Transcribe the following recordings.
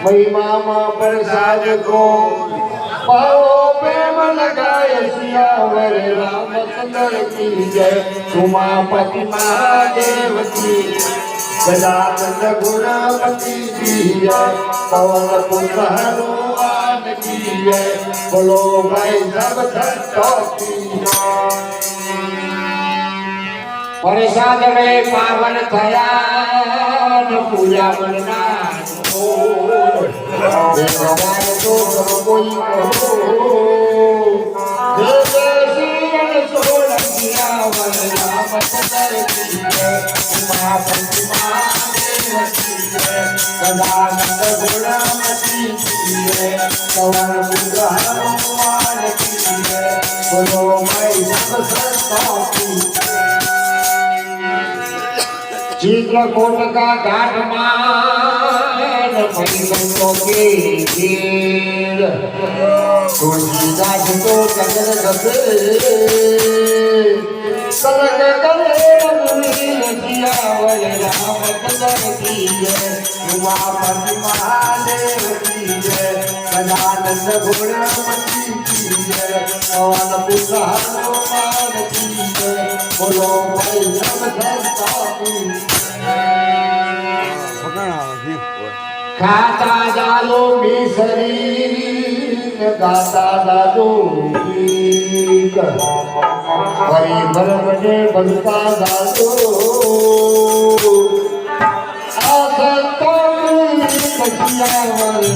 महिमा प्रसाद को पाओ प्रेम लगाए सियावर रामचंद्र की जय। उमापति महादेव की गजानंद गुणपति की जय। पवन पुत्र हनुमान की जय। बोलो भाई सब संतों की जय। प्रसाद में पावन थया पूजा बनना भगवान तो सब कोई कहो सोलंकिया रामचंद्र की जय। उमापति महादेव की जय। गजानंद गुणपति की जय। पवन पुत्र हनुमान की जय। बोलो भाई सब संतों की चित्रकूट का घाट मान संतों के भीड़ तुलसीदास तो कदर गसे सलग गले रघुवीर सियावर रामचंद्र की जय। उमापति महादेव की जय। गजानंद गुणपति की जय। पवन पुत्र हनुमान की जय। बोलो भाई सब संतों की खाता डालो मिसरी गाता डालो गीत हरि बरबने बनता डालो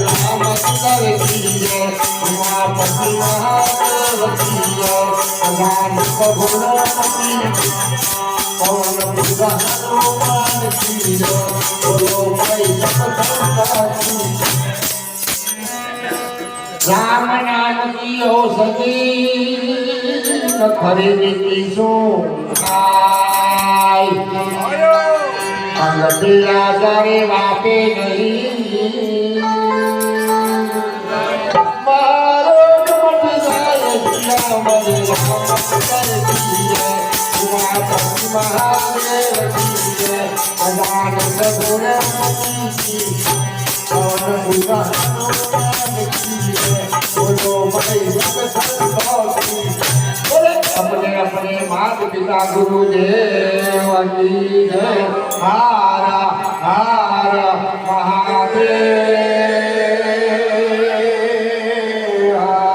रामचंद्र की जय। उमापति महादेव की जय। गजानंद गुणपति पवन पुत्र हनुमान की जय। बोलो भाई सब संतों की राम नाम की औषधि खरीदी की सुनाई अंगतिया करे वापे नहीं मारो मट जाए सियावर रामचंद्र की जय। उमापति महादेव की जय। गजानंद गुणपति की पवन पुत्र हनुमान की जय। बोलो भाई सब संतों की बोले अपने अपने माता पिता गुरुदेव की जय। हारा हारा महादेव हारा